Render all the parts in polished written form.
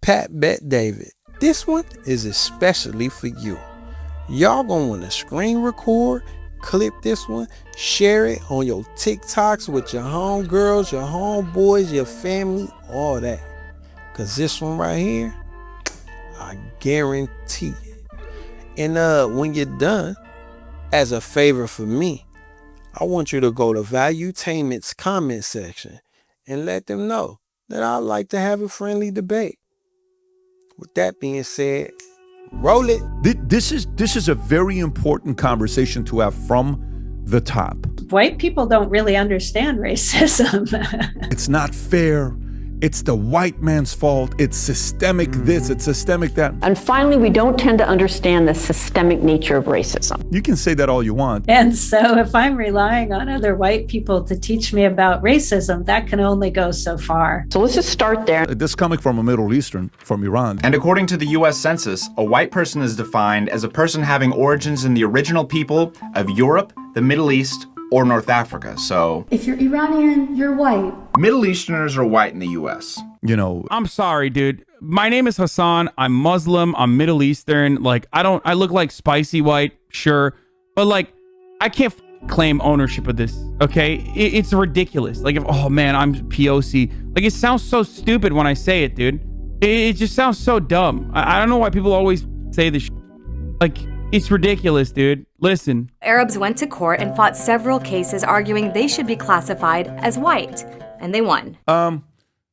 Pat, Bet, David, this one is especially for you. Y'all gonna want to screen record, clip this one, share it on your TikToks with your homegirls, your homeboys, your family, all that. Cause this one right here, I guarantee it. And when you're done, as a favor for me, I want you to go to Valuetainment's comment section and let them know that I'd like to have a friendly debate. With that being said, roll it. This is a very important conversation to have from the top. White people don't really understand racism. It's not fair. It's the white man's fault. It's systemic this, it's systemic that. And finally, we don't tend to understand the systemic nature of racism. You can say that all you want. And so if I'm relying on other white people to teach me about racism, that can only go so far. So let's just start there. This coming from a Middle Eastern, from Iran. And according to the US Census, a white person is defined as a person having origins in the original people of Europe, the Middle East, or North Africa. So if you're Iranian, you're white. Middle Easterners are white in the US. You know, I'm sorry, dude. My name is Hassan. I'm Muslim. I'm Middle Eastern. Like, I look like spicy white, sure. But like, I can't claim ownership of this, okay? It's ridiculous. Like, oh man, I'm POC. Like, it sounds so stupid when I say it, dude. It just sounds so dumb. I don't know why people always say this. Like, it's ridiculous, dude. Listen. Arabs went to court and fought several cases arguing they should be classified as white, and they won.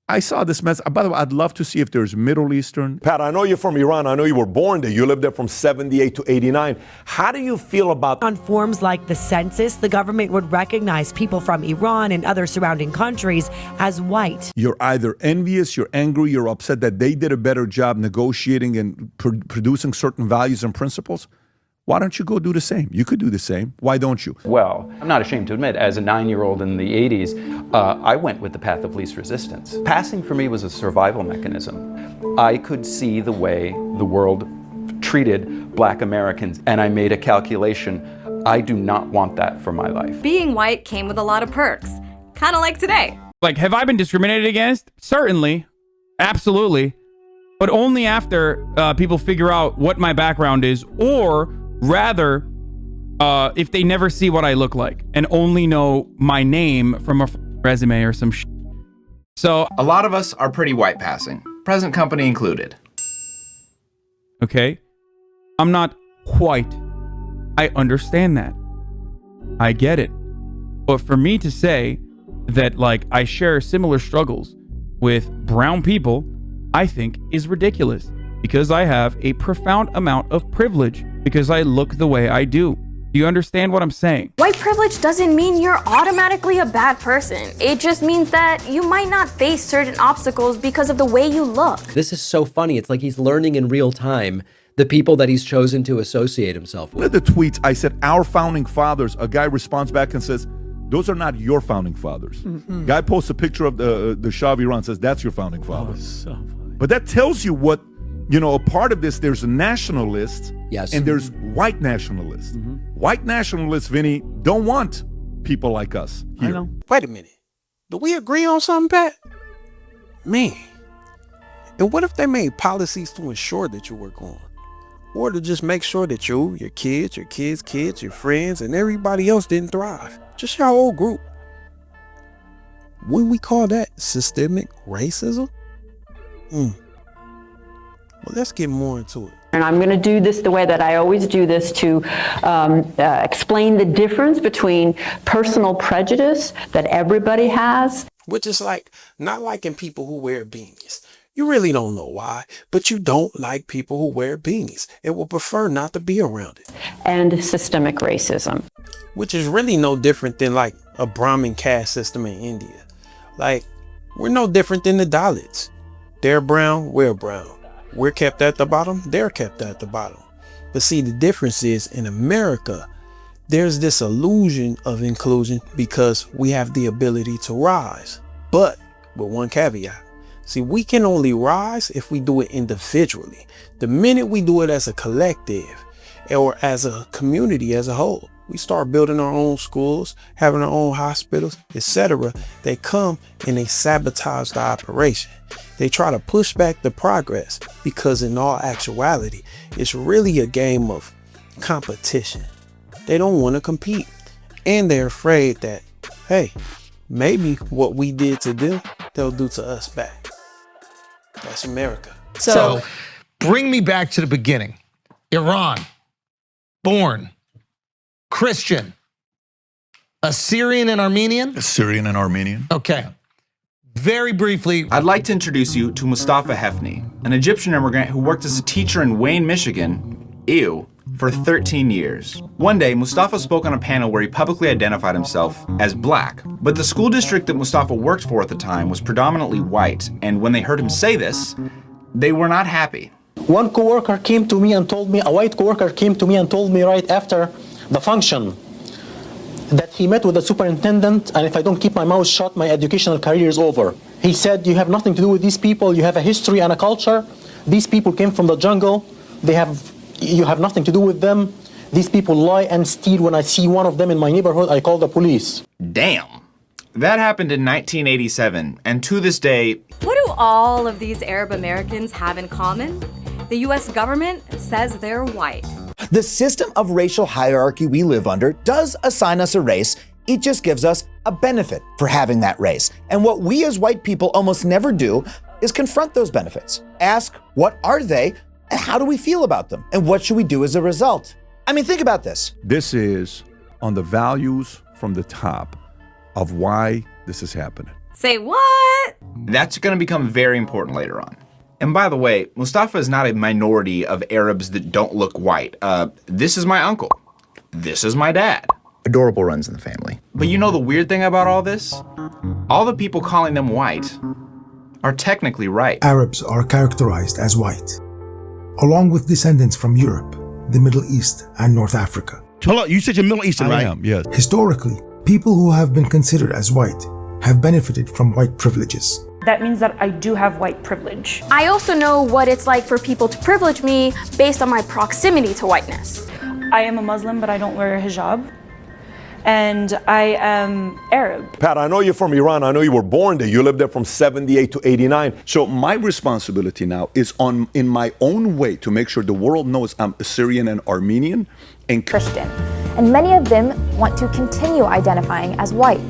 I saw this mess. By the way, I'd love to see if there's Middle Eastern. Pat, I know you're from Iran. I know you were born there. You lived there from 78 to 89. How do you feel about... On forms like the census, the government would recognize people from Iran and other surrounding countries as white. You're either envious, you're angry, you're upset that they did a better job negotiating and producing certain values and principles. Why don't you go do the same? You could do the same. Why don't you? Well, I'm not ashamed to admit, as a 9-year-old in the 80s, I went with the path of least resistance. Passing for me was a survival mechanism. I could see the way the world treated Black Americans, and I made a calculation. I do not want that for my life. Being white came with a lot of perks, kind of like today. Like, have I been discriminated against? Certainly. Absolutely. But only after people figure out what my background is, or rather, if they never see what I look like and only know my name from a resume or some shit. So a lot of us are pretty white passing, present company included. Okay, I'm not white. I understand that. I get it. But for me to say that, like, I share similar struggles with brown people, I think is ridiculous, because I have a profound amount of privilege because I look the way I do. Do you understand what I'm saying? White privilege doesn't mean you're automatically a bad person. It just means that you might not face certain obstacles because of the way you look. This is so funny. It's like he's learning in real time the people that he's chosen to associate himself with. Look at the tweets. I said, our founding fathers. A guy responds back and says, those are not your founding fathers. Mm-hmm. Guy posts a picture of the Shah of Iran, says, that's your founding father. Oh, so funny. But that tells you what, you know, a part of this, there's nationalists, yes, and there's white nationalists. Mm-hmm. White nationalists, Vinny, don't want people like us here. I know. Wait a minute. Do we agree on something, Pat? Man. And what if they made policies to ensure that you work on? Or to just make sure that you, your kids, kids, your friends, and everybody else didn't thrive? Just your whole group. Wouldn't we call that systemic racism? Well, let's get more into it. And I'm going to do this the way that I always do this, to explain the difference between personal prejudice that everybody has. Which is like not liking people who wear beanies. You really don't know why, but you don't like people who wear beanies and will prefer not to be around it. And systemic racism. Which is really no different than like a Brahmin caste system in India. Like, we're no different than the Dalits. They're brown, we're brown. We're kept at the bottom, they're kept at the bottom. But see, the difference is in America, there's this illusion of inclusion because we have the ability to rise. But with one caveat. See, we can only rise if we do it individually. The minute we do it as a collective or as a community as a whole, we start building our own schools, having our own hospitals, etc. They come and they sabotage the operation. They try to push back the progress because in all actuality, it's really a game of competition. They don't want to compete. And they're afraid that, hey, maybe what we did to them, they'll do to us back. That's America. So bring me back to the beginning. Iran, born, Christian, Assyrian and Armenian? Assyrian and Armenian. Okay. Very briefly, I'd like to introduce you to Mustafa Hefni, an Egyptian immigrant who worked as a teacher in Wayne, Michigan, for 13 years. One day, Mustafa spoke on a panel where he publicly identified himself as black. But the school district that Mustafa worked for at the time was predominantly white, and when they heard him say this, they were not happy. One coworker came to me and told me, a white coworker came to me and told me right after the function that he met with the superintendent, and if I don't keep my mouth shut, my educational career is over. He said, you have nothing to do with these people, you have a history and a culture. These people came from the jungle, you have nothing to do with them. These people lie and steal. When I see one of them in my neighborhood, I call the police. Damn. That happened in 1987, and to this day... What do all of these Arab Americans have in common? The US government says they're white. The system of racial hierarchy we live under does assign us a race. It just gives us a benefit for having that race. And what we as white people almost never do is confront those benefits. Ask, what are they? And how do we feel about them? And what should we do as a result? I mean, think about this. This is on the values from the top of why this is happening. Say what? That's going to become very important later on. And by the way, Mustafa is not a minority of Arabs that don't look white. This is my uncle. This is my dad. Adorable runs in the family. But you know the weird thing about all this? All the people calling them white are technically right. Arabs are characterized as white, along with descendants from Europe, the Middle East, and North Africa. Hold on, you said you're Middle Eastern, right? I am, yes. Historically, people who have been considered as white have benefited from white privileges. That means that I do have white privilege. I also know what it's like for people to privilege me based on my proximity to whiteness. I am a Muslim, but I don't wear a hijab. And I am Arab. Pat, I know you're from Iran. I know you were born there. You lived there from 78 to 89. So my responsibility now is in my own way to make sure the world knows I'm Assyrian and Armenian and Christian. And many of them want to continue identifying as white.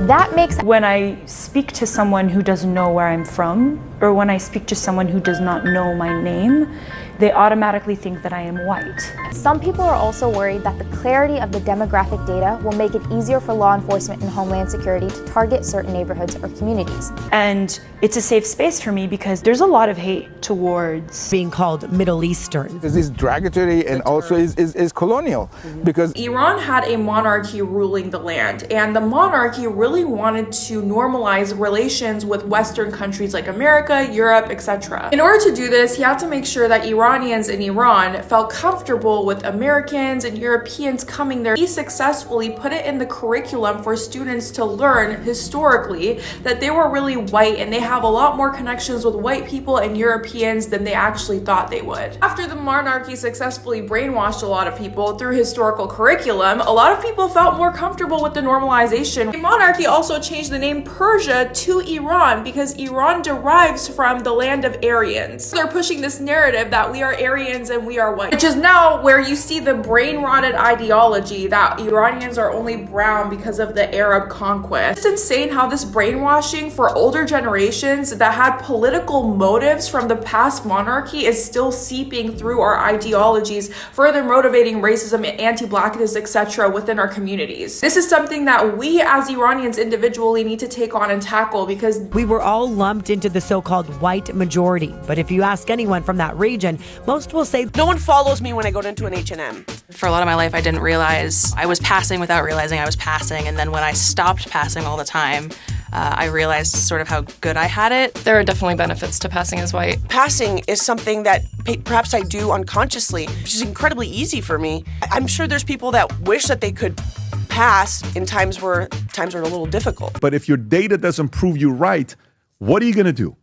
That makes... When I speak to someone who doesn't know where I'm from, or when I speak to someone who does not know my name, they automatically think that I am white. Some people are also worried that the clarity of the demographic data will make it easier for law enforcement and Homeland Security to target certain neighborhoods or communities. And it's a safe space for me because there's a lot of hate towards being called Middle Eastern. This is derogatory and also is colonial because Iran had a monarchy ruling the land, and the monarchy really wanted to normalize relations with Western countries like America, Europe, etc. In order to do this, he had to make sure that Iranians in Iran felt comfortable with Americans and Europeans coming there. He successfully put it in the curriculum for students to learn historically that they were really white and they have a lot more connections with white people and Europeans than they actually thought they would. After the monarchy successfully brainwashed a lot of people through historical curriculum, a lot of people felt more comfortable with the normalization. The monarchy also changed the name Persia to Iran because Iran derives from the land of Aryans. They're pushing this narrative that we are Aryans and we are white, which is now where you see the brain-rotted ideology that Iranians are only brown because of the Arab conquest. It's insane how this brainwashing for older generations that had political motives from the past monarchy is still seeping through our ideologies, further motivating racism, anti-blackness, etc. within our communities. This is something that we as Iranians individually need to take on and tackle because we were all lumped into the so-called white majority. But if you ask anyone from that region, most will say, no one follows me when I go into an H&M. For a lot of my life, I didn't realize I was passing without realizing I was passing. And then when I stopped passing all the time, I realized sort of how good I had it. There are definitely benefits to passing as white. Passing is something that perhaps I do unconsciously, which is incredibly easy for me. I'm sure there's people that wish that they could pass in times where times are a little difficult. But if your data doesn't prove you right, what are you going to do?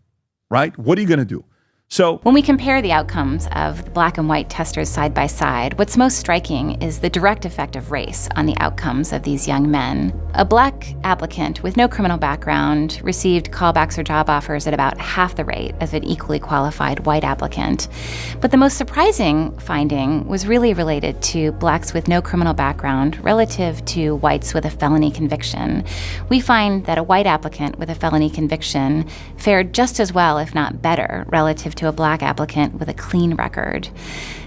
Right? What are you going to do? So when we compare the outcomes of the black and white testers side by side, what's most striking is the direct effect of race on the outcomes of these young men. A black applicant with no criminal background received callbacks or job offers at about half the rate of an equally qualified white applicant. But the most surprising finding was really related to blacks with no criminal background relative to whites with a felony conviction. We find that a white applicant with a felony conviction fared just as well, if not better, relative to a black applicant with a clean record.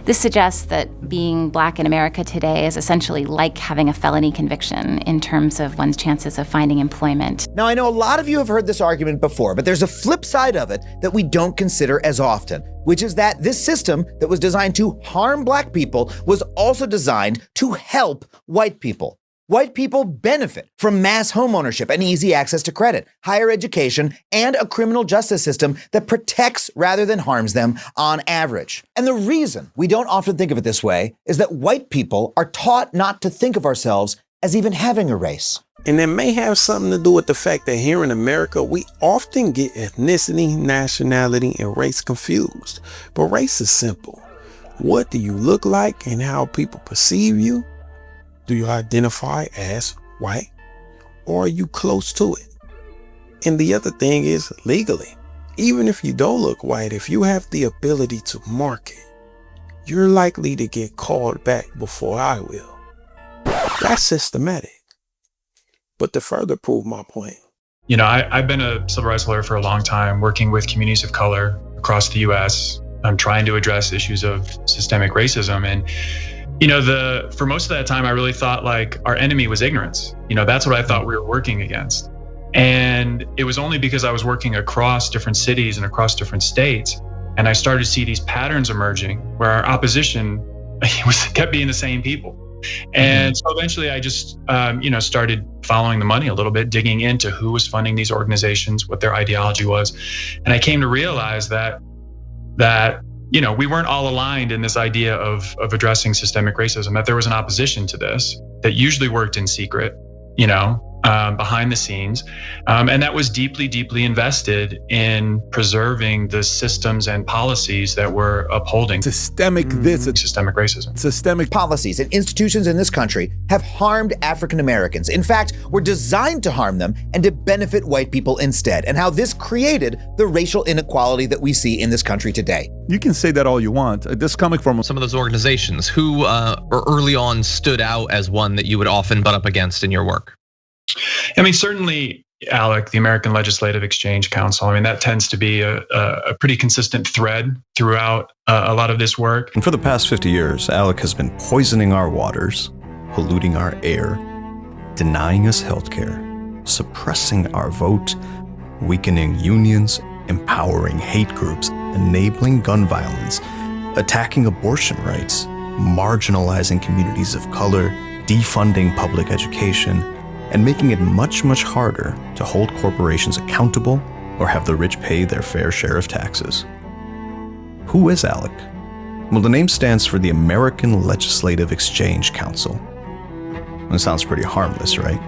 This suggests that being black in America today is essentially like having a felony conviction in terms of one's chances of finding employment. Now, I know a lot of you have heard this argument before, but there's a flip side of it that we don't consider as often, which is that this system that was designed to harm black people was also designed to help white people. White people benefit from mass homeownership and easy access to credit, higher education, and a criminal justice system that protects rather than harms them on average. And the reason we don't often think of it this way is that white people are taught not to think of ourselves as even having a race. And it may have something to do with the fact that here in America, we often get ethnicity, nationality, and race confused. But race is simple. What do you look like and how people perceive you? Do you identify as white, or are you close to it? And the other thing is legally. Even if you don't look white, if you have the ability to market, you're likely to get called back before I will. That's systematic. But to further prove my point, you know, I've been a civil rights lawyer for a long time, working with communities of color across the U.S. I'm trying to address issues of systemic racism. And you know, for most of that time, I really thought like our enemy was ignorance. You know, that's what I thought we were working against. And it was only because I was working across different cities and across different states, and I started to see these patterns emerging where our opposition kept being the same people. And so eventually I just, started following the money a little bit, digging into who was funding these organizations, what their ideology was. And I came to realize that we weren't all aligned in this idea of addressing systemic racism, that there was an opposition to this that usually worked in secret, behind the scenes. And that was deeply, deeply invested in preserving the systems and policies that were upholding systemic racism. Systemic policies and institutions in this country have harmed African Americans. In fact, were designed to harm them and to benefit white people instead, and how this created the racial inequality that we see in this country today. You can say that all you want. This is coming from some of those organizations who early on stood out as one that you would often butt up against in your work. I mean, certainly ALEC, the American Legislative Exchange Council, I mean, that tends to be a pretty consistent thread throughout a lot of this work. And for the past 50 years, ALEC has been poisoning our waters, polluting our air, denying us healthcare, suppressing our vote, weakening unions, empowering hate groups, enabling gun violence, attacking abortion rights, marginalizing communities of color, defunding public education, and making it much, much harder to hold corporations accountable or have the rich pay their fair share of taxes. Who is ALEC? Well, the name stands for the American Legislative Exchange Council. It sounds pretty harmless, right?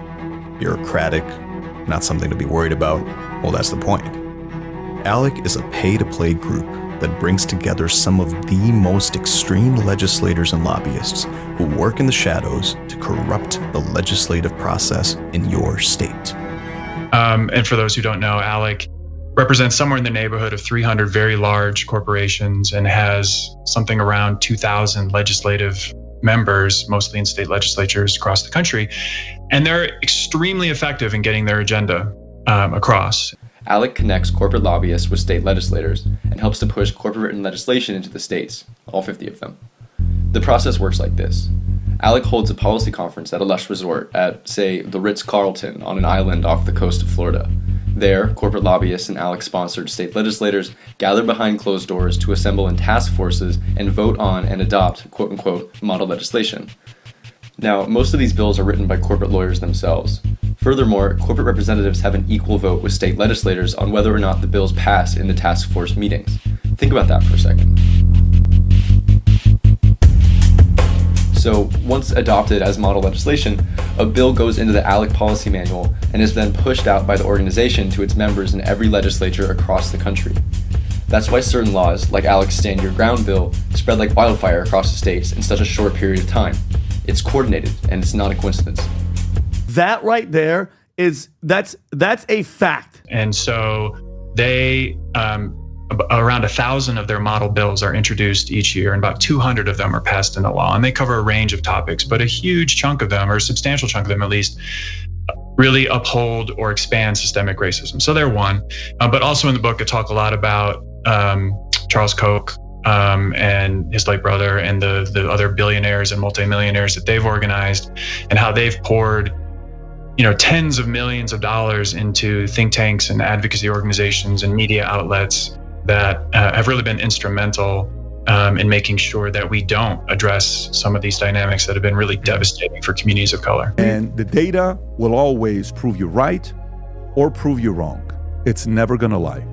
Bureaucratic, not something to be worried about. Well, that's the point. ALEC is a pay-to-play group that brings together some of the most extreme legislators and lobbyists who work in the shadows to corrupt the legislative process in your state. And for those who don't know, ALEC represents somewhere in the neighborhood of 300 very large corporations and has something around 2,000 legislative members, mostly in state legislatures across the country. And they're extremely effective in getting their agenda across. ALEC connects corporate lobbyists with state legislators and helps to push corporate-written legislation into the states, all 50 of them. The process works like this. ALEC holds a policy conference at a lush resort at, say, the Ritz-Carlton on an island off the coast of Florida. There, corporate lobbyists and ALEC-sponsored state legislators gather behind closed doors to assemble in task forces and vote on and adopt, quote-unquote, model legislation. Now, most of these bills are written by corporate lawyers themselves. Furthermore, corporate representatives have an equal vote with state legislators on whether or not the bills pass in the task force meetings. Think about that for a second. So, once adopted as model legislation, a bill goes into the ALEC policy manual and is then pushed out by the organization to its members in every legislature across the country. That's why certain laws, like ALEC's Stand Your Ground bill, spread like wildfire across the states in such a short period of time. It's coordinated, and it's not a coincidence. That right there that's a fact. And so they, around 1,000 of their model bills are introduced each year, and about 200 of them are passed into law. And they cover a range of topics, but a huge chunk of them, or a substantial chunk of them at least, really uphold or expand systemic racism. So they're one. But also in the book, I talk a lot about Charles Koch and his late brother and the other billionaires and multimillionaires that they've organized, and how they've poured tens of millions of dollars into think tanks and advocacy organizations and media outlets that have really been instrumental in making sure that we don't address some of these dynamics that have been really devastating for communities of color. And the data will always prove you right or prove you wrong. It's never gonna lie.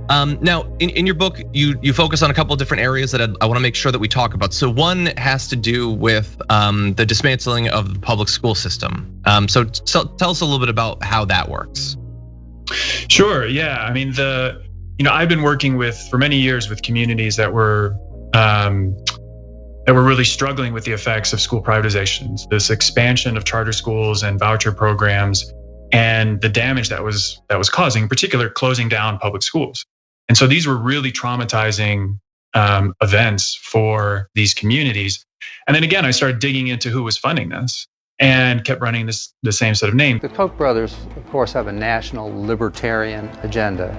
Now, in your book, you focus on a couple of different areas that I wanna make sure that we talk about. So one has to do with the dismantling of the public school system. So tell us a little bit about how that works. Sure, yeah. I mean, I've been working for many years with communities that were really struggling with the effects of school privatizations, this expansion of charter schools and voucher programs, and the damage that was causing, in particular, closing down public schools. And so these were really traumatizing events for these communities. And then again, I started digging into who was funding this and kept running the same set of names. The Koch brothers, of course, have a national libertarian agenda,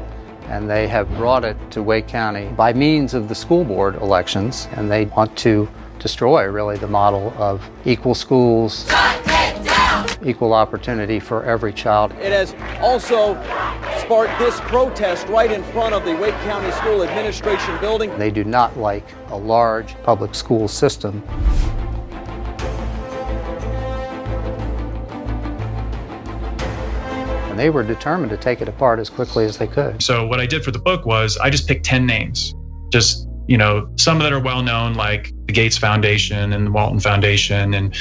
and they have brought it to Wake County by means of the school board elections, and they want to destroy really the model of equal schools, equal opportunity for every child. It has also sparked this protest right in front of the Wake County School Administration building. They do not like a large public school system. And they were determined to take it apart as quickly as they could. So what I did for the book was I just picked 10 names, just some that are well known, like the Gates Foundation and the Walton Foundation and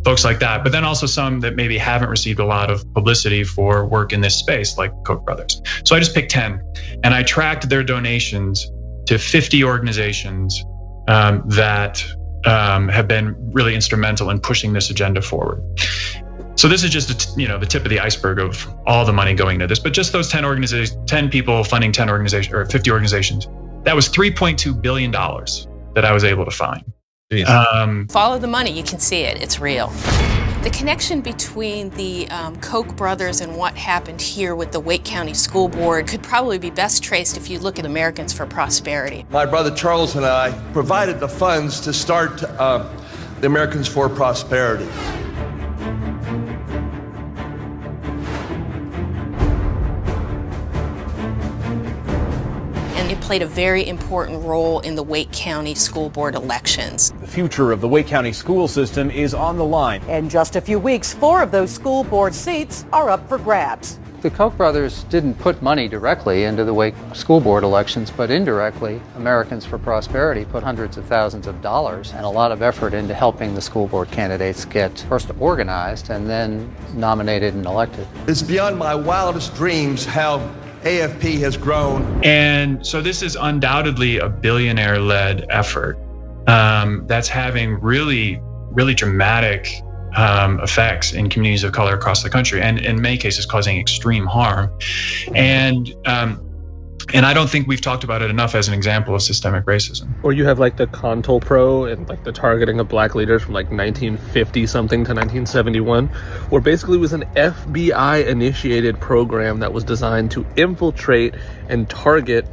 folks like that, but then also some that maybe haven't received a lot of publicity for work in this space, like Koch brothers. So I just picked 10, and I tracked their donations to 50 organizations that have been really instrumental in pushing this agenda forward. So this is just the tip of the iceberg of all the money going into this, but just those 10 organizations, 10 people funding 10 organizations or 50 organizations. That was $3.2 billion that I was able to find. Follow the money, you can see it, it's real. The connection between the Koch brothers and what happened here with the Wake County School Board could probably be best traced if you look at Americans for Prosperity. My brother Charles and I provided the funds to start the Americans for Prosperity. It played a very important role in the Wake County School Board elections. The future of the Wake County school system is on the line. In just a few weeks, 4 of those school board seats are up for grabs. The Koch brothers didn't put money directly into the Wake School Board elections, but indirectly, Americans for Prosperity put hundreds of thousands of dollars and a lot of effort into helping the school board candidates get first organized and then nominated and elected. It's beyond my wildest dreams how AFP has grown. And so this is undoubtedly a billionaire-led effort that's having really, really dramatic effects in communities of color across the country, and in many cases causing extreme harm. And I don't think we've talked about it enough as an example of systemic racism. Or you have like the CONTOL and like the targeting of black leaders from like 1950 something to 1971, where basically it was an FBI initiated program that was designed to infiltrate and target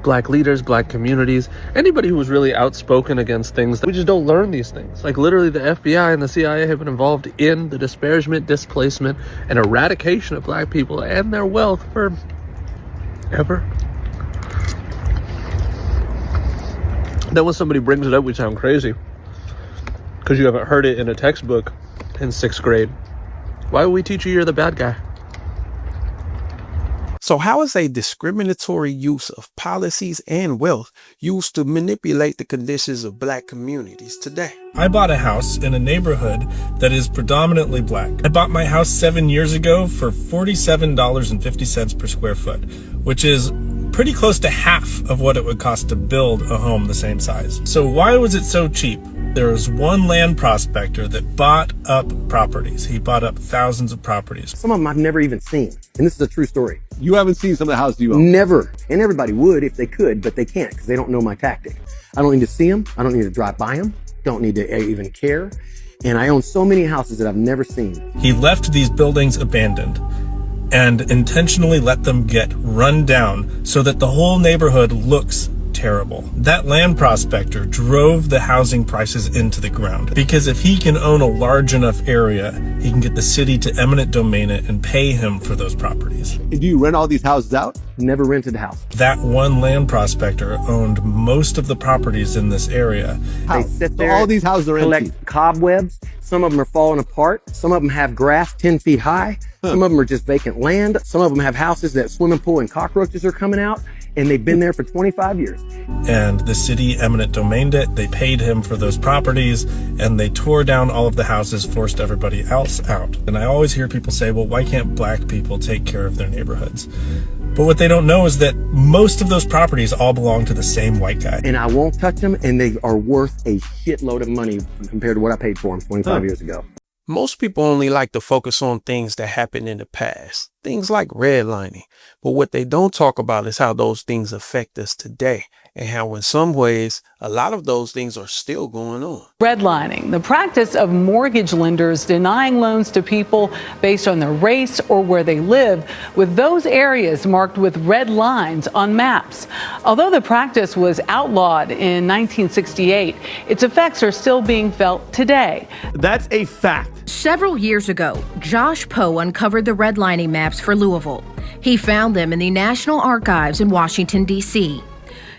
black leaders, black communities, anybody who was really outspoken against things. We just don't learn these things. Like literally the FBI and the CIA have been involved in the disparagement, displacement, and eradication of black people and their wealth for ever. Then when somebody brings it up, we sound crazy because you haven't heard it in a textbook in 6th grade. Why would we teach you you're the bad guy? So how is a discriminatory use of policies and wealth used to manipulate the conditions of black communities today? I bought a house in a neighborhood that is predominantly black. I bought my house 7 years ago for $47.50 per square foot, which is pretty close to half of what it would cost to build a home the same size. So why was it so cheap? There was one land prospector that bought up properties. He bought up thousands of properties. Some of them I've never even seen. And this is a true story. You haven't seen some of the houses you own? Never. And everybody would if they could, but they can't because they don't know my tactic. I don't need to see them. I don't need to drive by them. Don't need to even care. And I own so many houses that I've never seen. He left these buildings abandoned and intentionally let them get run down so that the whole neighborhood looks terrible. That land prospector drove the housing prices into the ground because if he can own a large enough area, he can get the city to eminent domain it and pay him for those properties. And do you rent all these houses out? Never rented a house. That one land prospector owned most of the properties in this area. They sit there, so all these houses are collect empty. cobwebs. Some of them are falling apart. Some of them have grass 10 feet high. Some of them are just vacant land. Some of them have houses that swimming pool and cockroaches are coming out. And they've been there for 25 years. And the city eminent domained it. They paid him for those properties and they tore down all of the houses, forced everybody else out. And I always hear people say, well, why can't black people take care of their neighborhoods? But what they don't know is that most of those properties all belong to the same white guy. And I won't touch them, and they are worth a shitload of money compared to what I paid for them 25 years ago. Most people only like to focus on things that happened in the past, things like redlining. But what they don't talk about is how those things affect us today and how in some ways, a lot of those things are still going on. Redlining, the practice of mortgage lenders denying loans to people based on their race or where they live, with those areas marked with red lines on maps. Although the practice was outlawed in 1968, its effects are still being felt today. That's a fact. Several years ago, Josh Poe uncovered the redlining maps for Louisville. He found them in the National Archives in Washington, D.C.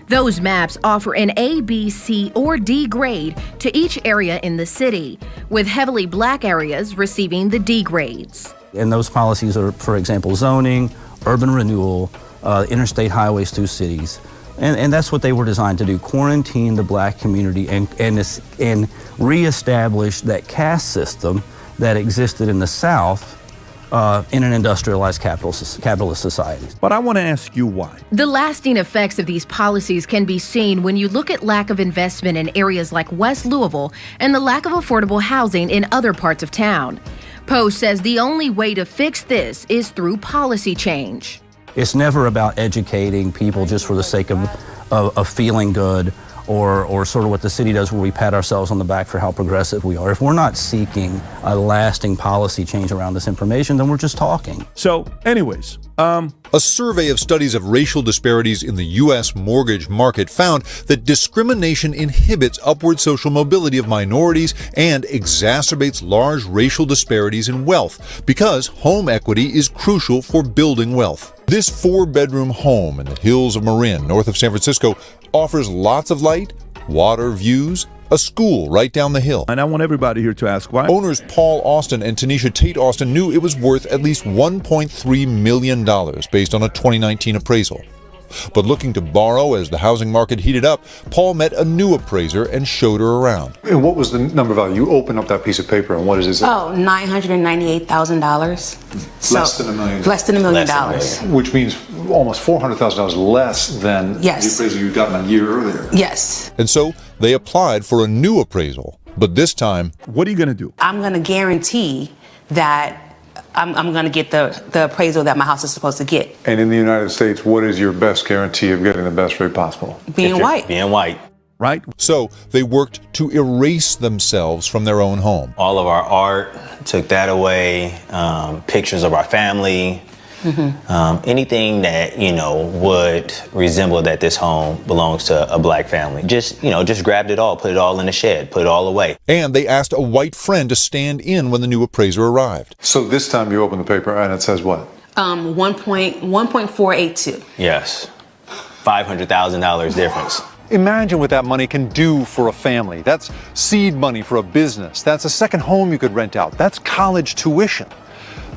Those maps offer an A, B, C, or D grade to each area in the city, with heavily black areas receiving the D grades. And those policies are, for example, zoning, urban renewal, interstate highways through cities. And that's what they were designed to do, quarantine the black community and reestablish that caste system that existed in the South in an industrialized capitalist society. But I want to ask you why. The lasting effects of these policies can be seen when you look at lack of investment in areas like West Louisville and the lack of affordable housing in other parts of town. Poe says the only way to fix this is through policy change. It's never about educating people just for the sake of feeling good or sort of what the city does where we pat ourselves on the back for how progressive we are. If we're not seeking a lasting policy change around this information, then we're just talking. So anyways, a survey of studies of racial disparities in the U.S. mortgage market found that discrimination inhibits upward social mobility of minorities and exacerbates large racial disparities in wealth because home equity is crucial for building wealth. This 4-bedroom home in the hills of Marin, north of San Francisco, offers lots of light, water views, a school right down the hill. And I want everybody here to ask why. Owners Paul Austin and Tanisha Tate Austin knew it was worth at least $1.3 million based on a 2019 appraisal. But looking to borrow as the housing market heated up, Paul met a new appraiser and showed her around. And what was the number value? You open up that piece of paper and what is it? Oh, $998,000. Less than $1 million. Less than $1 million. Which means almost $400,000 less than the appraisal you got a year earlier. Yes. And so they applied for a new appraisal. But this time, what are you going to do? I'm going to guarantee that I'm going to get the appraisal that my house is supposed to get. And in the United States, what is your best guarantee of getting the best rate possible? Being white. Being white. Right? So they worked to erase themselves from their own home. All of our art, took that away, pictures of our family, anything that, would resemble that this home belongs to a black family. Just grabbed it all, put it all in the shed, put it all away. And they asked a white friend to stand in when the new appraiser arrived. So this time you open the paper and it says what? 1.482. Yes. $500,000 difference. Imagine what that money can do for a family. That's seed money for a business. That's a second home you could rent out. That's college tuition.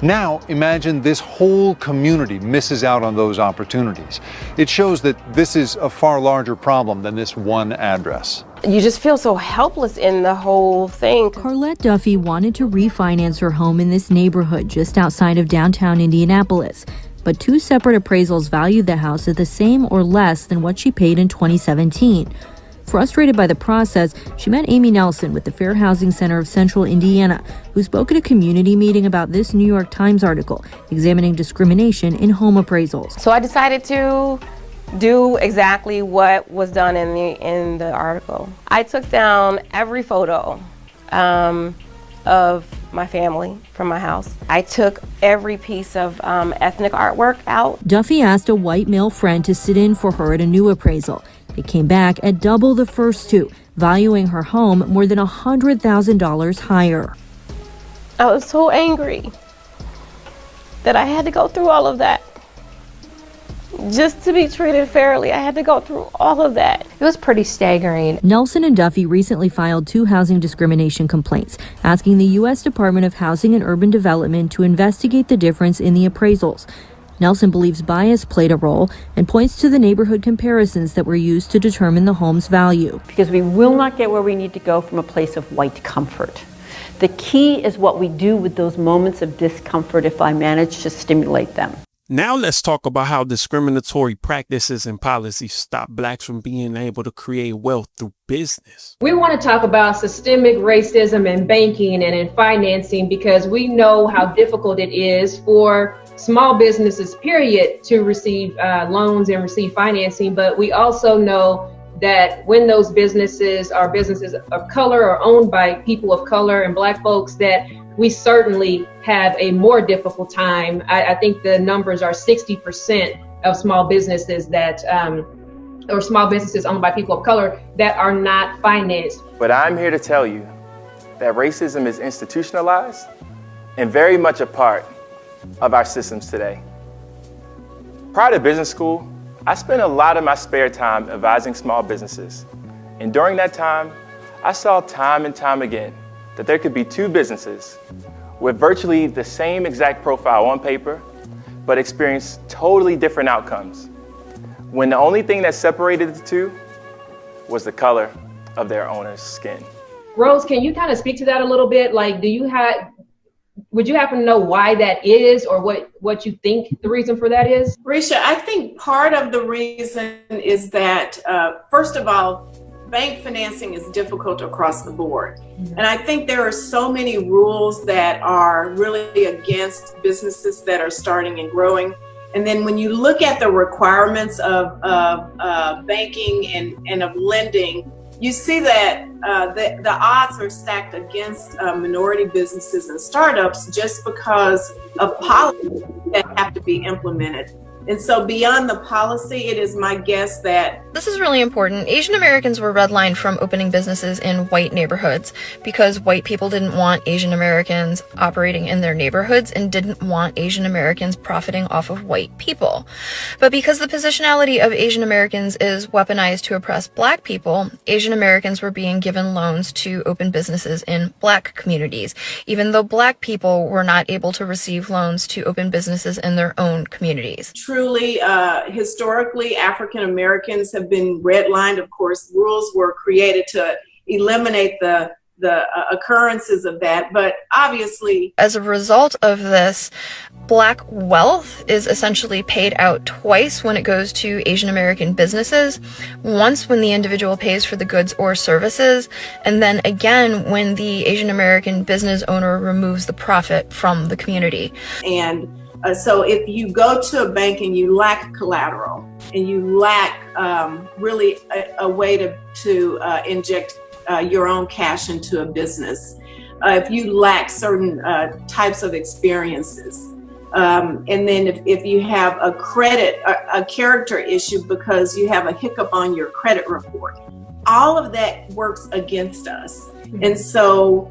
Now, imagine this whole community misses out on those opportunities. It shows that this is a far larger problem than this one address. You just feel so helpless in the whole thing. Carlette Duffy wanted to refinance her home in this neighborhood just outside of downtown Indianapolis. but 2 separate appraisals valued the house at the same or less than what she paid in 2017. Frustrated by the process, she met Amy Nelson with the Fair Housing Center of Central Indiana, who spoke at a community meeting about this New York Times article examining discrimination in home appraisals. So I decided to do exactly what was done in the article. I took down every photo of my family from my house. I took every piece of ethnic artwork out. Duffy asked a white male friend to sit in for her at a new appraisal. It came back at double the first 2, valuing her home more than $100,000 higher. I was so angry that I had to go through all of that. Just to be treated fairly, I had to go through all of that. It was pretty staggering. Nelson and Duffy recently filed 2 housing discrimination complaints, asking the U.S. Department of Housing and Urban Development to investigate the difference in the appraisals. Nelson believes bias played a role and points to the neighborhood comparisons that were used to determine the home's value. Because we will not get where we need to go from a place of white comfort. The key is what we do with those moments of discomfort if I manage to stimulate them. Now let's talk about how discriminatory practices and policies stop blacks from being able to create wealth through business. We want to talk about systemic racism in banking and in financing because we know how difficult it is for small businesses, period, to receive loans and receive financing. But we also know that when those businesses are businesses of color or owned by people of color and black folks, that we certainly have a more difficult time. I think the numbers are 60% of small businesses that, or small businesses owned by people of color that are not financed. But I'm here to tell you that racism is institutionalized and very much a part of our systems today. Prior to business school, I spent a lot of my spare time advising small businesses. And during that time, I saw time and time again that there could be 2 businesses with virtually the same exact profile on paper, but experience totally different outcomes, when the only thing that separated the 2 was the color of their owner's skin. Rose, can you kind of speak to that a little bit? Like, would you happen to know why that is, or what you think the reason for that is? Risha, I think part of the reason is that, first of all, bank financing is difficult across the board. Mm-hmm. And I think there are so many rules that are really against businesses that are starting and growing. And then when you look at the requirements of banking and of lending, you see that the odds are stacked against minority businesses and startups just because of policies that have to be implemented. And so beyond the policy, it is my guess that this is really important. Asian Americans were redlined from opening businesses in white neighborhoods because white people didn't want Asian Americans operating in their neighborhoods and didn't want Asian Americans profiting off of white people. But because the positionality of Asian Americans is weaponized to oppress black people, Asian Americans were being given loans to open businesses in black communities, even though black people were not able to receive loans to open businesses in their own communities. Truly, historically, African Americans have been redlined. Of course, rules were created to eliminate the occurrences of that, but obviously, as a result of this, black wealth is essentially paid out twice when it goes to Asian American businesses, once when the individual pays for the goods or services, and then again when the Asian American business owner removes the profit from the community. And so if you go to a bank and you lack collateral and you lack really a way to inject your own cash into a business, if you lack certain types of experiences, and then if you have a character issue because you have a hiccup on your credit report, all of that works against us. And so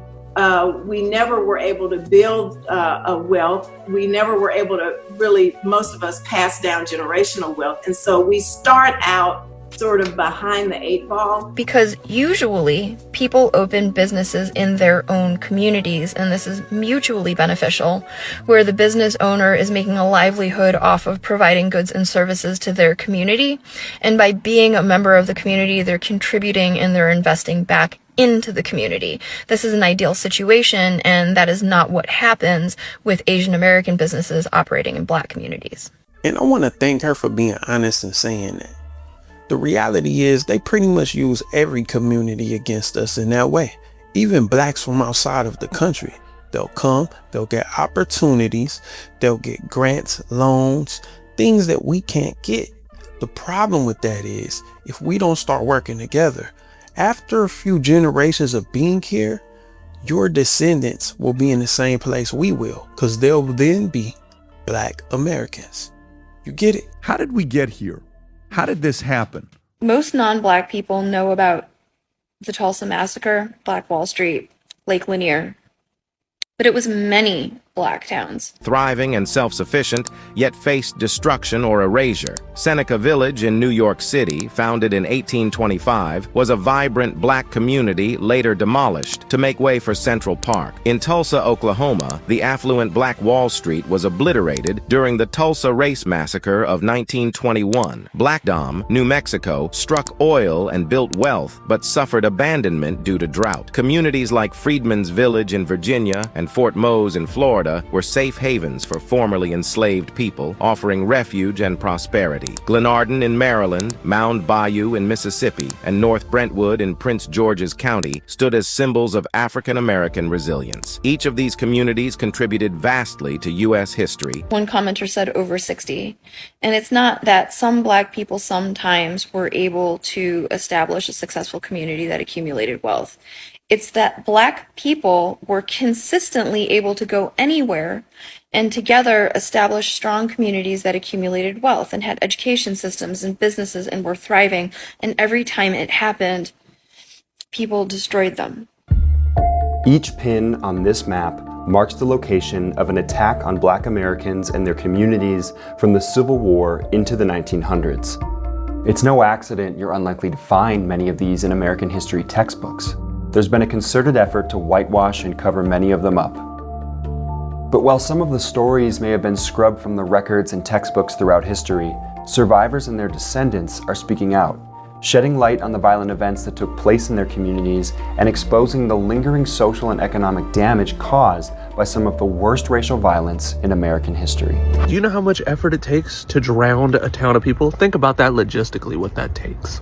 we never were able to build a wealth. We never were able to really, most of us, pass down generational wealth. And so we start out sort of behind the 8 ball. Because usually people open businesses in their own communities, and this is mutually beneficial, where the business owner is making a livelihood off of providing goods and services to their community. And by being a member of the community, they're contributing and they're investing back into the community. This is an ideal situation, and that is not what happens with Asian American businesses operating in black communities. And I want to thank her for being honest and saying that. The reality is they pretty much use every community against us in that way. Even blacks from outside of the country. They'll come, they'll get opportunities, they'll get grants, loans, things that we can't get. The problem with that is if we don't start working together, after a few generations of being here, your descendants will be in the same place we will, because they'll then be Black Americans. You get it? How did we get here? How did this happen? Most non-Black people know about the Tulsa Massacre, Black Wall Street, Lake Lanier, but it was many Black towns. Thriving and self-sufficient, yet faced destruction or erasure. Seneca Village in New York City, founded in 1825, was a vibrant Black community later demolished to make way for Central Park. In Tulsa, Oklahoma, the affluent Black Wall Street was obliterated during the Tulsa Race Massacre of 1921. Black Dom, New Mexico, struck oil and built wealth, but suffered abandonment due to drought. Communities like Freedman's Village in Virginia and Fort Mose in Florida were safe havens for formerly enslaved people, offering refuge and prosperity. Glenarden in Maryland, Mound Bayou in Mississippi, and North Brentwood in Prince George's County stood as symbols of African American resilience. Each of these communities contributed vastly to U.S. history. One commenter said over 60. And it's not that some Black people sometimes were able to establish a successful community that accumulated wealth. It's that Black people were consistently able to go anywhere and together establish strong communities that accumulated wealth and had education systems and businesses and were thriving. And every time it happened, people destroyed them. Each pin on this map marks the location of an attack on Black Americans and their communities from the Civil War into the 1900s. It's no accident you're unlikely to find many of these in American history textbooks. There's been a concerted effort to whitewash and cover many of them up. But while some of the stories may have been scrubbed from the records and textbooks throughout history, survivors and their descendants are speaking out, shedding light on the violent events that took place in their communities and exposing the lingering social and economic damage caused by some of the worst racial violence in American history. Do you know how much effort it takes to drown a town of people? Think about that logistically, what that takes.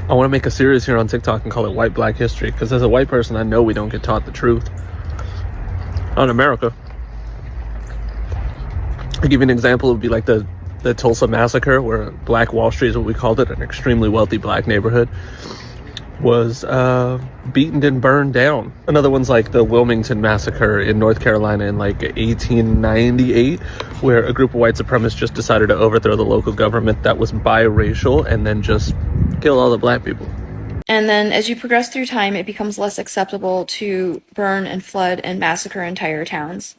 I want to make a series here on TikTok and call it White Black History, because as a white person, I know we don't get taught the truth on America. I'll give you an example. It would be like the Tulsa Massacre, where Black Wall Street is what we called it, an extremely wealthy Black neighborhood, was beaten and burned down. Another one's like the Wilmington Massacre in North Carolina in like 1898, where a group of white supremacists just decided to overthrow the local government that was biracial and then just kill all the Black people. And then as you progress through time, it becomes less acceptable to burn and flood and massacre entire towns.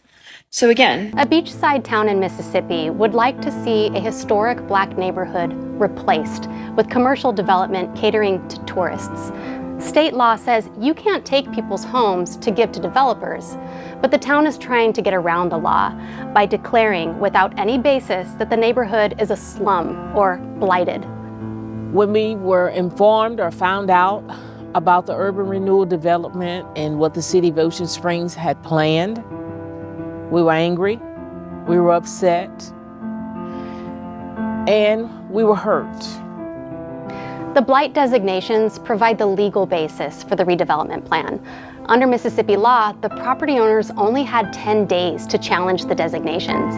So again, a beachside town in Mississippi would like to see a historic Black neighborhood replaced with commercial development catering to tourists. State law says you can't take people's homes to give to developers, but the town is trying to get around the law by declaring without any basis that the neighborhood is a slum or blighted. When we were informed or found out about the urban renewal development and what the city of Ocean Springs had planned, we were angry, we were upset, and we were hurt. The blight designations provide the legal basis for the redevelopment plan. Under Mississippi law, the property owners only had 10 days to challenge the designations.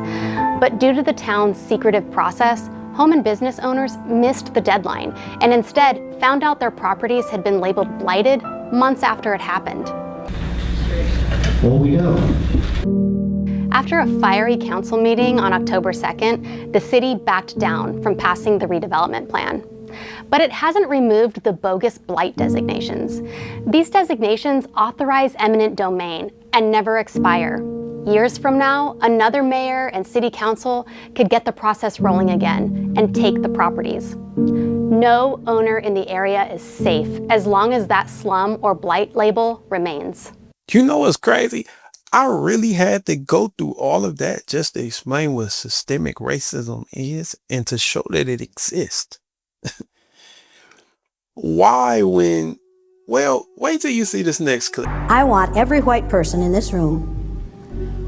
But due to the town's secretive process, home and business owners missed the deadline and instead found out their properties had been labeled blighted months after it happened. Well, we go. After a fiery council meeting on October 2nd, the city backed down from passing the redevelopment plan. But it hasn't removed the bogus blight designations. These designations authorize eminent domain and never expire. Years from now, another mayor and city council could get the process rolling again and take the properties. No owner in the area is safe as long as that slum or blight label remains. You know what's crazy? I really had to go through all of that just to explain what systemic racism is and to show that it exists. Why when, well, wait till you see this next clip. I want every white person in this room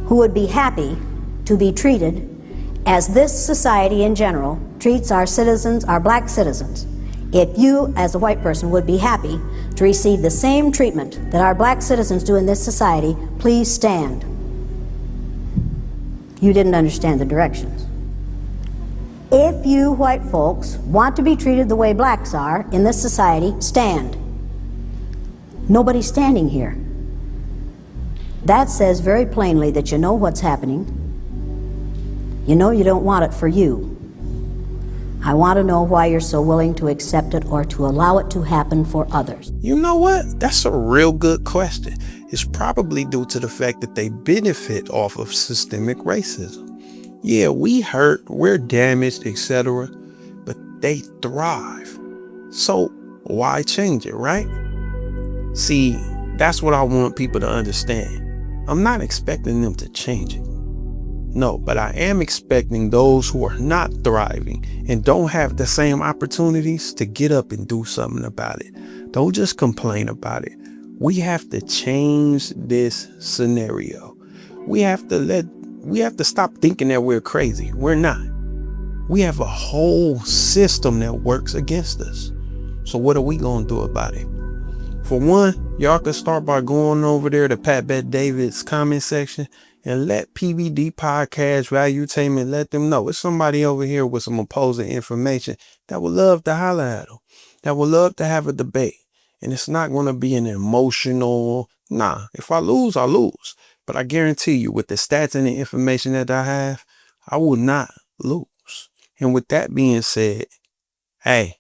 who would be happy to be treated as this society in general treats our citizens, our black citizens, if you, as a white person, would be happy to receive the same treatment that our black citizens do in this society, please stand. You didn't understand the directions. If you white folks want to be treated the way blacks are in this society, stand. Nobody's standing here. That says very plainly that you know what's happening. You know you don't want it for you. I want to know why you're so willing to accept it or to allow it to happen for others. You know what? That's a real good question. It's probably due to the fact that they benefit off of systemic racism. Yeah, we hurt, we're damaged, etc., but they thrive. So why change it, right? See, that's what I want people to understand. I'm not expecting them to change it. No, but I am expecting those who are not thriving and don't have the same opportunities to get up and do something about it. Don't just complain about it. We have to change this scenario. We have to stop thinking that we're crazy. We're not. We have a whole system that works against us. So what are we going to do about it? For one, y'all can start by going over there to Pat Bet David's comment section and let PBD Podcast Valuetainment let them know it's somebody over here with some opposing information that would love to holler at them, that would love to have a debate. And it's not going to be an emotional, if I lose, I lose. But I guarantee you, with the stats and the information that I have, I will not lose. And with that being said, hey,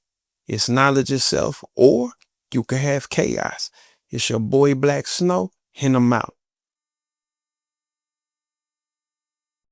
it's knowledge itself, or you can have chaos. It's your boy Black Snow, and I'm out.